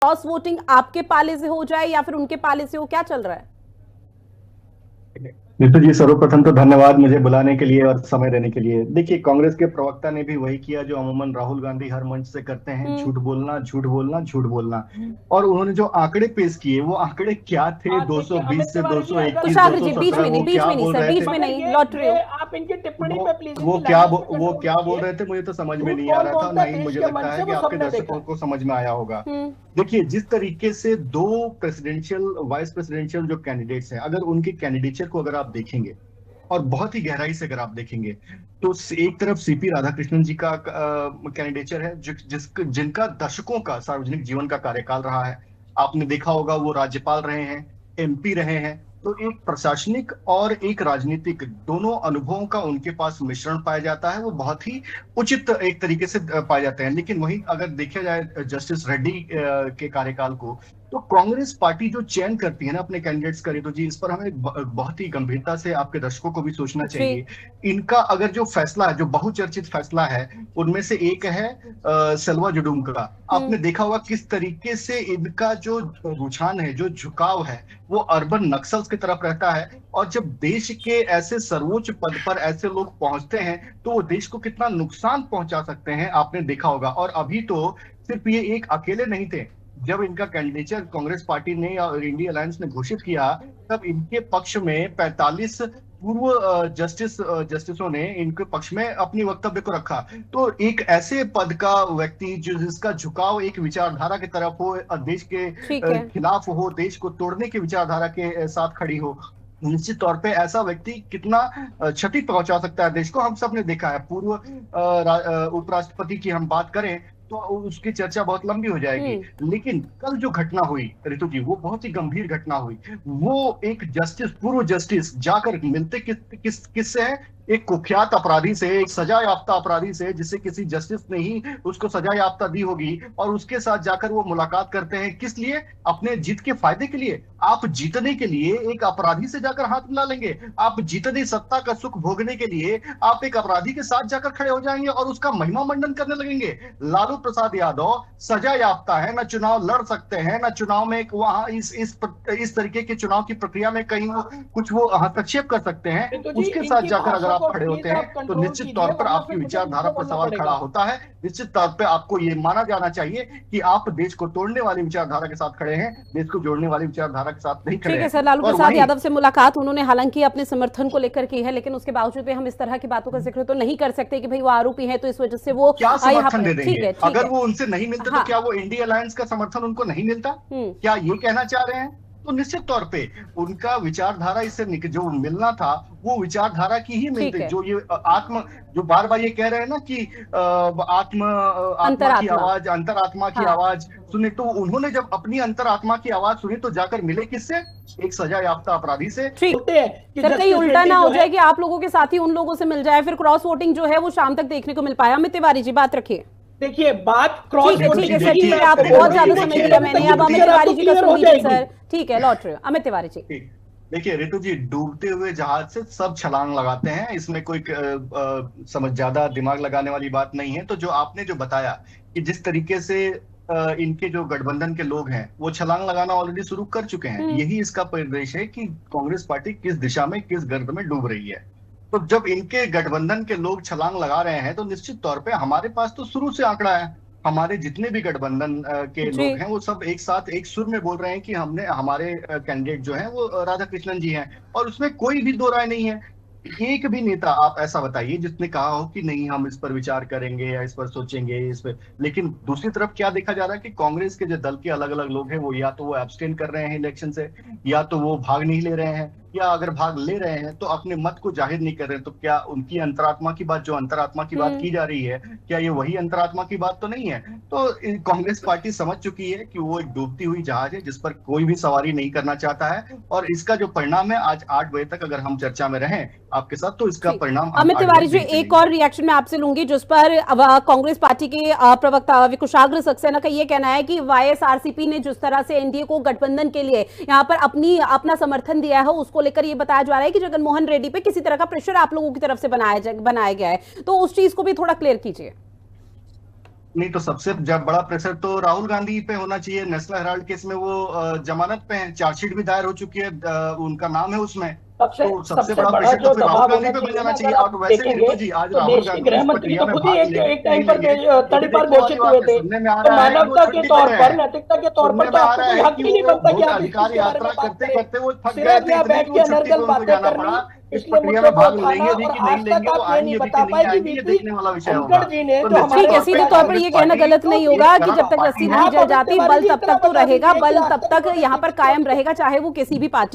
Cross voting आपके पाले से हो जाए या फिर उनके पाले से हो, क्या चल रहा है? नितू जी, सर्वप्रथम तो धन्यवाद मुझे बुलाने के लिए और समय देने के लिए। देखिए, कांग्रेस के प्रवक्ता ने भी वही किया जो अमूमन राहुल गांधी हर मंच से करते हैं, हम्म। झूठ बोलना, झूठ बोलना, झूठ बोलना। और उन्होंने जो आंकड़े पेश किए, वो आंकड़े क्या थे? हाँ, देखिए अमित 220 से तिवारी जी, अगर 221, कुशाग्र जी, बीच 217, में नहीं, वो बीच क्या में नहीं बोल सर, रहे बीच थे? में मगर नहीं, ये लौट रहे ये हो। आप इनकी टिप्पणी वो पे प्लीज वो इनकी क्या लैंग्वेज पे कंट्रोल क्या बोल कीजिए। रहे थे, मुझे तो समझ में झूठ नहीं आ कौन रहा था। बोलता ना है ही देश मुझे के लगता मंच है से, कि वो आपके सबने देखा। दर्शकों को समझ में आया होगा। हम्म। देखिए, जिस तरीके से दो प्रेसिडेंशियल वाइस प्रेसिडेंशियल जो कैंडिडेट्स हैं, अगर उनके कैंडिडेचर को अगर आप देखेंगे और बहुत ही गहराई से अगर आप देखेंगे, तो एक तरफ सीपी राधाकृष्णन जी का कैंडिडेचर है, जिनका दशकों का सार्वजनिक जीवन का कार्यकाल रहा है। आपने देखा होगा, वो राज्यपाल रहे हैं, एमपी रहे हैं। तो एक प्रशासनिक और एक राजनीतिक दोनों अनुभवों का उनके पास मिश्रण पाया जाता है। वो बहुत ही उचित एक तरीके से पाए जाते हैं। लेकिन वहीं अगर देखा जाए जस्टिस रेड्डी के कार्यकाल को, तो कांग्रेस पार्टी जो चयन करती है ना अपने कैंडिडेट्स का, तो जी इस पर हमें बहुत ही गंभीरता से आपके दर्शकों को भी सोचना जी। चाहिए। इनका अगर जो फैसला है, जो बहुचर्चित फैसला है, उनमें से एक है सलवा जुडूम का। हम्म। आपने देखा होगा किस तरीके से इनका जो रुझान है, जो झुकाव है, वो अर्बन नक्सल्स की तरफ रहता है। और जब देश के ऐसे सर्वोच्च पद पर ऐसे लोग पहुंचते हैं, तो वो देश को कितना नुकसान पहुंचा सकते हैं, आपने देखा होगा। और अभी तो सिर्फ ये एक अकेले नहीं थे। जब इनका कैंडिडेचर कांग्रेस पार्टी ने और इंडिया अलायंस ने घोषित किया, तब इनके पक्ष में 45 पूर्व जस्टिसों ने इनके पक्ष में अपनी वक्तव्य को रखा। तो एक ऐसे पद का व्यक्ति जो जिसका झुकाव एक विचारधारा की तरफ हो, देश के ठीक है। खिलाफ हो, देश को तोड़ने की विचारधारा के साथ खड़ी हो, निश्चित तौर पे ऐसा व्यक्ति कितना क्षति पहुंचा सकता है देश को, हम सब ने देखा है। पूर्व उपराष्ट्रपति की हम बात करें तो उसकी चर्चा बहुत लंबी हो जाएगी। हम्म। लेकिन कल जो घटना हुई ऋतु जी, वो बहुत ही गंभीर घटना हुई। वो एक जस्टिस, पूर्व जस्टिस जाकर मिलते किससे है? एक कुख्यात अपराधी से, एक सजा याफ्ता अपराधी से, जिसे किसी जस्टिस ने ही उसको सजा याफ्ता दी होगी। और उसके साथ जाकर वो मुलाकात करते हैं, किस लिए? अपने जीत के फायदे के लिए। आप जीतने के लिए एक अपराधी से जाकर हाथ मिला लेंगे? आप जीतने, सत्ता का सुख भोगने के लिए आप एक अपराधी के साथ जाकर खड़े हो जाएंगे और उसका महिमा मंडन करने लगेंगे? लालू प्रसाद यादव सजा याफ्ता है, ना चुनाव लड़ सकते हैं, ना चुनाव में वहां इस तरीके के चुनाव की प्रक्रिया में कहीं कुछ वो हस्तक्षेप कर सकते हैं। तो जी उसके साथ इनकी जाकर अगर भाषा आप को खड़े प्लीज होते आप हैं, तो कंट्रोल निश्चित कीजिए, तौर पर वरना आपकी फिर मुझे विचारधारा दूसरों पर बोलना सवाल खड़ा पड़ेगा। होता है। निश्चित तौर पर आपको ये माना जाना चाहिए कि आप देश को तोड़ने वाली विचारधारा के साथ खड़े हैं, देश को जोड़ने वाली विचारधारा के साथ नहीं खड़े ठीक है हैं। सर, लालू और प्रसाद वहीं यादव से मुलाकात उन्होंने हालांकि अपने समर्थन को लेकर की है, लेकिन उसके बावजूद भी हम इस तरह की बातों का जिक्र तो नहीं कर सकते कि भाई वो आरोपी है तो इस वजह से वो क्या यहाँ समर्थन पर। दे ठीक देंगे? है, ठीक अगर है। वो उनसे नहीं मिलते तो हाँ। क्या वो इंडिया अलायंस का समर्थन उनको नहीं मिलता? हम्म। क्या ये कहना चाह रहे हैं? तो निश्चित तौर पे उनका विचारधारा इससे जो मिलना था, वो विचारधारा की ही ठीक मिलती। है। जो ये आत्म, जो बार बार ये कह रहे हैं ना कि आत्मा की अंतरात्मा। आवाज, अंतरात्मा की हाँ। आवाज सुने, तो उन्होंने जब अपनी अंतरात्मा की आवाज सुनी, तो जाकर मिले किससे? एक सजा याफ्ता अपराधी से। ठीक। बोलते हैं कि सर, कहीं जस्टिस उल्टा रेड्डी ना हो जो है, जाए कि आप लोगों के साथ ही उन लोगों से मिल जाए, फिर क्रॉस वोटिंग जो है वो शाम तक देखने को मिल पाया। अमित तिवारी जी, बात रखिए। देखिए बात क्रॉस ठीक है, वोटिंग ठीक है की सर, ही ठीक मैं है, आपको आपको बहुत बोल रही ज्यादा हूँ। समय देखिए दिया तब मैंने, तक अब ये अमित पिक्चर तिवारी आपको जी का क्लियर सुन हो लीजिए जाएगी। सर। ठीक है, लौट रहे हो अमित तिवारी जी। देखिए ऋतु जी, डूबते हुए जहाज से सब छलांग लगाते हैं, इसमें कोई समझ ज्यादा दिमाग लगाने वाली बात नहीं है। तो जो आपने जो बताया कि जिस तरीके से इनके जो गठबंधन के लोग हैं, वो छलांग लगाना ऑलरेडी शुरू कर चुके हैं, यही इसका परिदृश्य है कि कांग्रेस पार्टी किस दिशा में, किस गर्त में डूब रही है। तो जब इनके गठबंधन के लोग छलांग लगा रहे हैं, तो निश्चित तौर पे हमारे पास तो शुरू से आंकड़ा है। हमारे जितने भी गठबंधन के जी। लोग हैं, वो सब एक साथ एक सुर में बोल रहे हैं कि हमने, हमारे कैंडिडेट जो हैं वो राधा कृष्णन जी हैं। और उसमें कोई भी दो राय नहीं है। एक भी नेता आप ऐसा बताइए जिसने कहा हो कि नहीं, हम इस पर विचार करेंगे या इस पर सोचेंगे, इस पर। लेकिन दूसरी तरफ क्या देखा जा रहा है कि कांग्रेस के जो दल के अलग अलग लोग हैं, वो या तो वो एब्सटेन कर रहे हैं इलेक्शन से, या तो वो भाग नहीं ले रहे हैं, या अगर भाग ले रहे हैं तो अपने मत को जाहिर नहीं कर रहे हैं। तो क्या उनकी अंतरात्मा की बात, जो अंतरात्मा की बात की जा रही है, क्या ये वही अंतरात्मा की बात तो नहीं है? तो कांग्रेस पार्टी समझ चुकी है कि वो एक डूबती हुई जहाज है, जिस पर कोई भी सवारी नहीं करना चाहता है। और इसका जो परिणाम है, आज 8 बजे तक अगर हम चर्चा में रहें आपके साथ, तो इसका परिणाम हम अमित 8 तिवारी बजे जी, देख एक लेंगे। और रिएक्शन मैं आपसे लूंगी, जिस पर कांग्रेस पार्टी के प्रवक्ता कुशाग्र सक्सेना का ये कहना है कि वाईएसआरसीपी ने जिस तरह से एनडीए को गठबंधन के लिए यहाँ पर अपना समर्थन दिया है, उसको लेकर ये बताया जा रहा है कि जगनमोहन रेड्डी पे किसी तरह का प्रेशर आप लोगों की तरफ से बनाया गया है। तो उस चीज को भी थोड़ा क्लियर कीजिए। नहीं तो सबसे जब बड़ा प्रेशर तो राहुल गांधी पे होना चाहिए। नेशनल हेराल्ड केस में वो जमानत पे हैं, चार्जशीट भी दायर हो चुकी है, उनका नाम है उसमें। तो सबसे बड़ा प्रेशर जो तो फिर राहुल दबाव गांधी होना पे बन चाहिए जाना ना, चाहिए। अगर और आप वैसे भी देखेंगे तो जी आज तो राहुल देश के गांधी गृह इस मंत्री प्रक्रिया तो में खुद ही भाग एक टाइम पर लेंगे। तड़ी पर देखने वाली घोषित बात हुए है, थे। सुनने में आ तो रहा है कि वो मानवता के छुट्टी तौर पर पर, है। नैतिकता के तौर सुनने पर तो में आ आपको रहा कोई है हक कि ही नहीं वो बनता कि बहुत आप इस चीज अधिकार के बारे में यात्रा बात करते करें। करते वो थक गए सिर्फ थे, यहाँ इतने बैठ की के वो छुट्टी अनर्गल पर उनको बातें जाना करनी, पड़ा। इस इसलिए प्रक्रिया मुद्दों में को भाग उठाना, लेंगे भी और कि नहीं आज तक लेंगे, वो आप ये आएंगे नहीं भी बता कि नहीं पाए कि आएंगे, ये बीती देखने वाला विषय होगा। धनखड़ जी ने तो जो निश्चित ठीक हमारे है, तौर सीधे पे तौर पर कांग्रेस ये कहना पार्टी गलत नहीं होगा कि जब तक रस्सी नहीं आप जल अब जाती इतना बल बड़ी तब इतना तक तो बता रहेगा, दीजिए कि बल आज तब तक तक यहाँ पर कायम रहेगा, चाहे वो किसी भी पार्टी